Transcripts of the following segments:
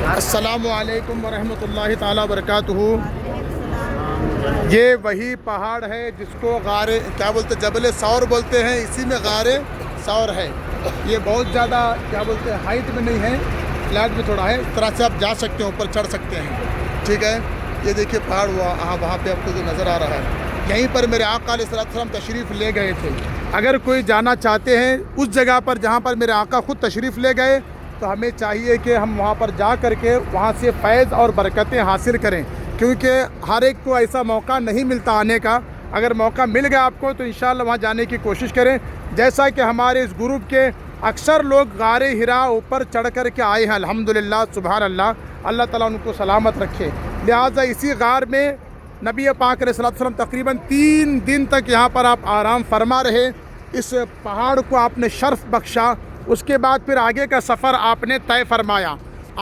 السلام علیکم ورحمۃ اللہ تعالیٰ وبرکاتہ۔ یہ وہی پہاڑ ہے جس کو غار کیا بولتے جبل ثور بولتے ہیں، اسی میں غار ثور ہے۔ یہ بہت زیادہ کیا بولتے ہیں ہائٹ میں نہیں ہے، فلیٹ میں تھوڑا ہے، اس طرح سے آپ جا سکتے ہیں، اوپر چڑھ سکتے ہیں، ٹھیک ہے۔ یہ دیکھیے پہاڑ ہوا وہاں پہ آپ کو جو نظر آ رہا ہے، یہیں پر میرے آقا علیہ السلام تشریف لے گئے تھے۔ اگر کوئی جانا چاہتے ہیں اس جگہ پر جہاں پر میرے آقا خود تشریف لے گئے، تو ہمیں چاہیے کہ ہم وہاں پر جا کر کے وہاں سے فیض اور برکتیں حاصل کریں، کیونکہ ہر ایک کو ایسا موقع نہیں ملتا آنے کا۔ اگر موقع مل گیا آپ کو تو انشاءاللہ وہاں جانے کی کوشش کریں، جیسا کہ ہمارے اس گروپ کے اکثر لوگ غار حرا اوپر چڑھ کر کے آئے ہیں، الحمدللہ، سبحان اللہ، اللہ تعالیٰ ان کو سلامت رکھے۔ لہٰذا اسی غار میں نبی پاک علیہ السلام تقریباً 3 دن تک یہاں پر آپ آرام فرما رہے، اس پہاڑ کو آپ نے شرف بخشا۔ اس کے بعد پھر آگے کا سفر آپ نے طے فرمایا۔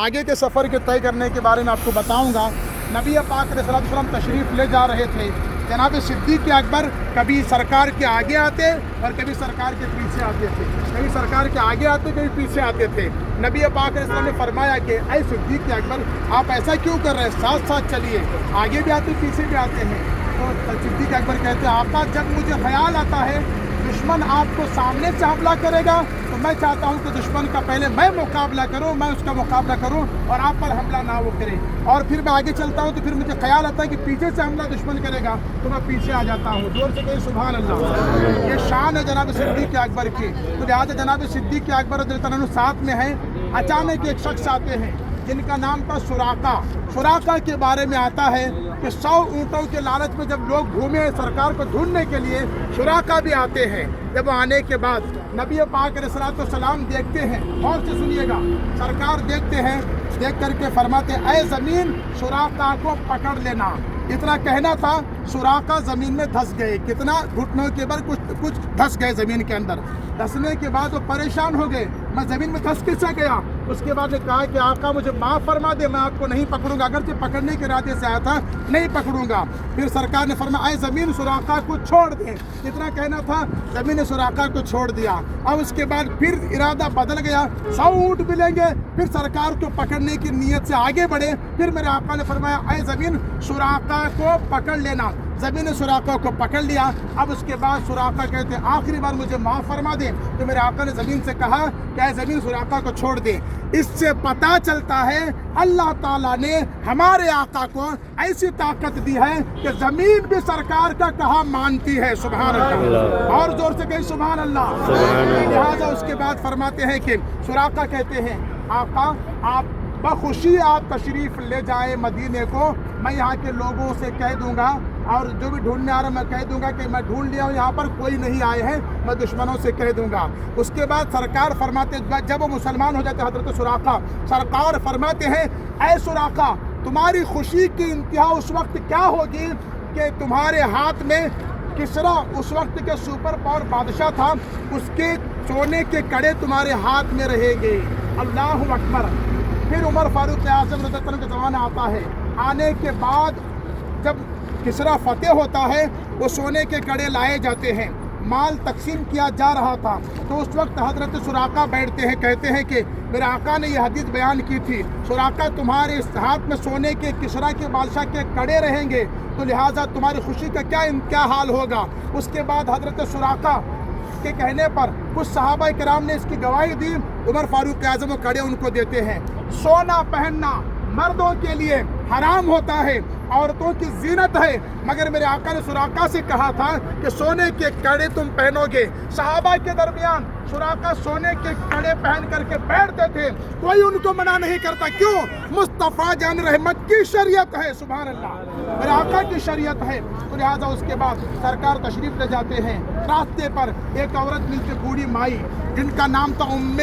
آگے کے سفر کے طے کرنے کے بارے میں آپ کو بتاؤں گا۔ نبی پاک علیہ السلام تشریف لے جا رہے تھے، جناب صدیق اکبر کبھی سرکار کے آگے آتے اور کبھی سرکار کے پیچھے آتے تھے، کبھی سرکار کے آگے آتے کبھی پیچھے آتے تھے۔ نبی پاک علیہ السلام نے فرمایا کہ اے صدیق اکبر، آپ ایسا کیوں کر رہے ہیں، ساتھ ساتھ چلیے، آگے بھی آتے پیچھے بھی آتے ہیں۔ تو صدیق اکبر کہتے ہیں آقا، جب مجھے خیال آتا ہے دشمن آپ کو سامنے سے حملہ کرے گا تو میں چاہتا ہوں کہ دشمن کا پہلے میں مقابلہ کروں، میں اس کا مقابلہ کروں اور آپ پر حملہ نہ وہ کرے، اور پھر میں آگے چلتا ہوں تو پھر مجھے خیال آتا ہے کہ پیچھے سے حملہ دشمن کرے گا تو میں پیچھے آ جاتا ہوں۔ زور سے کہیں سبحان اللہ۔ یہ شان ہے جناب صدیق اکبر کی۔ تو لہٰذا جناب صدیق اکبر رضی اللہ عنہ ساتھ میں ہیں۔ اچانک ایک شخص آتے ہیں جن کا نام تھا سراقہ۔ سراقہ کے بارے میں آتا ہے کہ 100 اونٹوں کے لالچ میں جب لوگ گھومے سرکار کو ڈھونڈنے کے لیے، سراقہ بھی آتے ہیں۔ جب آنے کے بعد نبی پاک علیہ السلام دیکھتے ہیں، غور سے سنیے گا، سرکار دیکھتے ہیں، دیکھ کر کے فرماتے ہیں اے زمین، سراقہ کو پکڑ لینا۔ اتنا کہنا تھا، سراقہ زمین میں دھس گئے، کتنا گھٹنوں کے بل کچھ دھس گئے زمین کے اندر۔ دھسنے کے بعد وہ پریشان ہو گئے، میں زمین میں دھس کس سے گیا؟ اس کے بعد نے کہا کہ آقا مجھے معاف فرما دے، میں آپ کو نہیں پکڑوں گا، اگرچہ پکڑنے کے ارادے سے آیا تھا، نہیں پکڑوں گا۔ پھر سرکار نے فرمایا اے زمین، سراقہ کو چھوڑ دے۔ اتنا کہنا تھا، زمین نے سراقہ کو چھوڑ دیا۔ اب اس کے بعد پھر ارادہ بدل گیا، 100 اونٹ ملیں گے، پھر سرکار کو پکڑنے کی نیت سے آگے بڑھے۔ پھر میرے آقا نے فرمایا اے زمین، سراقہ کو پکڑ لینا۔ زمین نے سراقہ کو پکڑ لیا۔ اب اس کے بعد سراقہ کہتے ہیں آخری بار مجھے معاف فرما دے۔ تو میرے آقا نے زمین سے کہا کہ اے زمین، سراقہ کو چھوڑ دے۔ اس سے پتہ چلتا ہے اللہ تعالیٰ نے ہمارے آقا کو ایسی طاقت دی ہے کہ زمین بھی سرکار کا کہا مانتی ہے، سبحان اللہ، اور زور سے کہیں سبحان اللہ۔ لہٰذا اس کے بعد فرماتے ہیں کہ سراقہ کہتے ہیں آقا، آپ بخوشی آپ تشریف لے جائیں مدینے کو، میں یہاں کے لوگوں سے کہہ دوں گا، اور جو بھی ڈھونڈنے آ رہا میں کہہ دوں گا کہ میں ڈھونڈ لیا ہوں، یہاں پر کوئی نہیں آئے ہیں، میں دشمنوں سے کہہ دوں گا۔ اس کے بعد سرکار فرماتے، جب وہ مسلمان ہو جاتے حضرت سراقہ، سرکار فرماتے ہیں اے سراقہ، تمہاری خوشی کی انتہا اس وقت کیا ہوگی کہ تمہارے ہاتھ میں کسرا، اس وقت کے سپر پاور بادشاہ تھا، اس کے سونے کے کڑے تمہارے ہاتھ میں رہیں گے۔ اللہ اکبر۔ پھر عمر فاروق اعظم رضی اللہ عنہ کا زمانہ آتا ہے۔ آنے کے بعد جب کسرا فتح ہوتا ہے، وہ سونے کے کڑے لائے جاتے ہیں، مال تقسیم کیا جا رہا تھا، تو اس وقت حضرت سراقہ بیٹھتے ہیں، کہتے ہیں کہ میرے آقا نے یہ حدیث بیان کی تھی، سراقہ تمہارے اس ہاتھ میں سونے کے کسرا کے بادشاہ کے کڑے رہیں گے، تو لہٰذا تمہاری خوشی کا کیا حال ہوگا۔ اس کے بعد حضرت سراقہ کے کہنے پر کچھ صحابہ کرام نے اس کی گواہی دی، عمر فاروق اعظم وہ کڑے ان کو دیتے ہیں۔ سونا پہننا مردوں کے لیے حرام ہوتا ہے، عورتوں کی زینت ہے، مگر میرے آقا نے سراقہ سے کہا تھا کہ سونے کے کڑے تم پہنو گے۔ صحابہ کے درمیان سراقہ سونے کے کڑے پہن کر کے بیٹھتے تھے، کوئی ان کو منع نہیں کرتا، کیوں؟ مصطفیٰ جان رحمت کی شریعت ہے، سبحان اللہ، میرے آقا کی شریعت ہے۔ تو لہٰذا اس کے بعد سرکار تشریف لے جاتے ہیں۔ راستے پر ایک عورت ملتی، بوڑھی مائی، جن کا نام تھا ام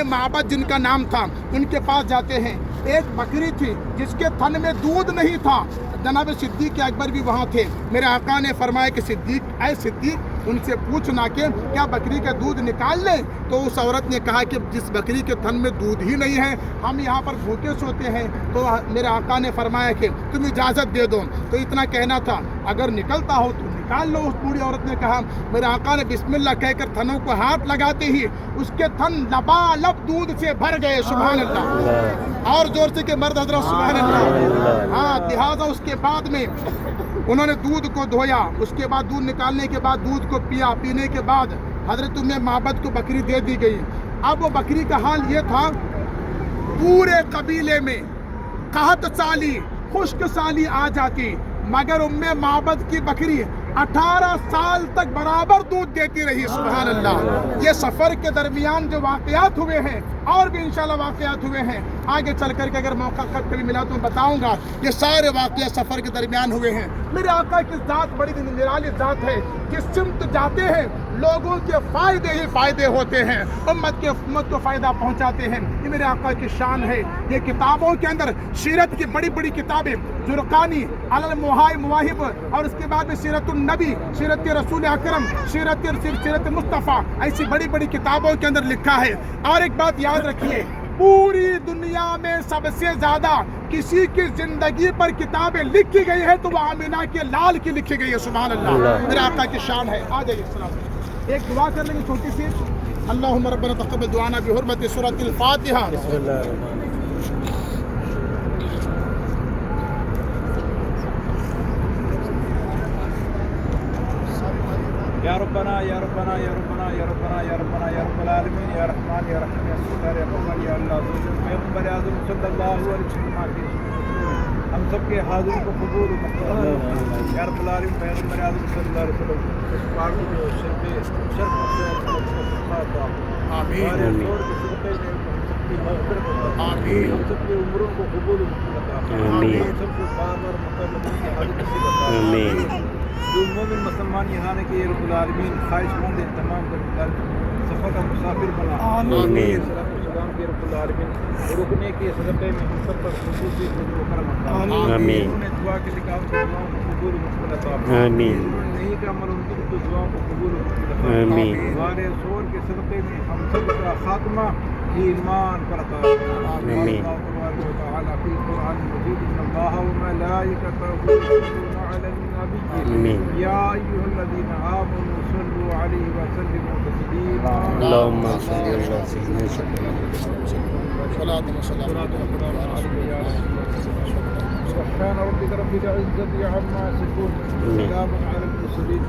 معبد جن کا نام تھا، ان کے پاس جاتے ہیں۔ ایک بکری تھی جس کے تھن میں دودھ نہیں تھا، جناب صدیق اکبر بھی وہاں تھے۔ میرے آقا نے فرمایا کہ صدیق، اے صدیق، ان سے پوچھنا کہ کیا بکری کا دودھ نکال لیں؟ تو اس عورت نے کہا کہ جس بکری کے تھن میں دودھ ہی نہیں ہے، ہم یہاں پر بھوکے سوتے ہیں۔ تو میرے آقا نے فرمایا کہ تم اجازت دے دو۔ تو اتنا کہنا تھا، اگر نکلتا ہو تو نکال لو. اس بوڑھی عورت نے کہا. میرے آقا نے بسم اللہ کہہ کر تھنوں کو ہاتھ لگاتے ہی اس کے تھن لبالب دودھ سے بھر گئے. سبحان اللہ. اور زور سے کہ مرد حضرت سبحان اللہ. ہاں لہٰذا اس کے بعد میں انہوں نے دودھ کو دھویا. اس کے بعد دودھ نکالنے کے بعد دودھ کو پیا. پینے کے بعد حضرت ام معبد کو بکری دے دی گئی. اب وہ بکری کا حال یہ تھا پورے قبیلے میں قحط سالی خشک سالی آ جاتی مگر ام معبد کی بکری 18 سال تک برابر دودھ دیتی رہی. سبحان اللہ. یہ سفر کے درمیان جو واقعات ہوئے ہیں اور بھی انشاءاللہ واقعات ہوئے ہیں آگے چل کر کے اگر موقع کبھی ملا تو بتاؤں گا. یہ سارے واقعات سفر کے درمیان ہوئے ہیں. میرے آقا کی ذات بڑی نرالی ذات ہے. جس سمت جاتے ہیں لوگوں کے فائدے ہی فائدے ہوتے ہیں. امت کو فائدہ پہنچاتے ہیں. یہ میرے آقا کی شان ہے. یہ کتابوں کے اندر سیرت کی بڑی بڑی کتابیں زرقانی علی المواہب اور اس کے بعد میں سیرت النبی سیرت رسول اکرم سیرت مصطفیٰ ایسی بڑی بڑی کتابوں کے اندر لکھا ہے. اور ایک بات یاد رکھیے پوری دنیا میں سب سے زیادہ کسی کی زندگی پر کتابیں لکھی گئی ہے تو وہ آمینہ کے لال کی لکھی گئی ہے. سبحان اللہ. میرے آقا کی شان ہے. آ جائیے السلام. ایک دعا کر لیں گے چھوٹی سی. اللہم ربنا تقبل دعانا بحرمت سورۃ الفاتحہ. بسم اللہ الرحمن الرحیم. یا ربنا یا ربنا یا ربنا یا ربنا یا ربنا یا رب العالمین یا رحمان یا رحیم یا ستار یا رحمان یا اللہ. پیغمبر اعظم صلی اللہ علیہ وسلم کی ہم سب کے حاضری کو قبول و مقبول یا رب العالمین. پیغمبر اعظم صلی اللہ علیہ وسلم اس پاک کو آمین. آمین. ہم سب کی عمروں کو قبول و مقبول. آمین. ہم سب کو بار بار مقبول کی حاضری نصیب. آمین. جو مومن مسلمان یہاں نے کہ رب العالمین خواہش مند تمام کر سفر کا مسافر بنا. آمین. سلام کے رب العالمین رکنے کے صدقے میں ہم سب پر خصوصی فضل و کرم عطا. آمین. انہوں نے دعا کے لکھاؤ کے دعاؤں کو قبول و مقبول عطا. آمین. انہوں نے نہیں کہ عمل ان کی دعاؤں کو قبول و مقبول عطا. آمین. ہمارے سور کے صدقے میں ہم سب کا خاتمہ ایمان پر عطا. آمین. اللہ تعالی فی القرآن المجید ان اللہ و ملائکتہ یصلون علی النبی یا ایھا الذین آمنوا صلوا علیہ وسلموا تسلیما. اللهم صل علی سیدنا سبحان ربک رب العزة عما یصفون. سلام علی المرسلین.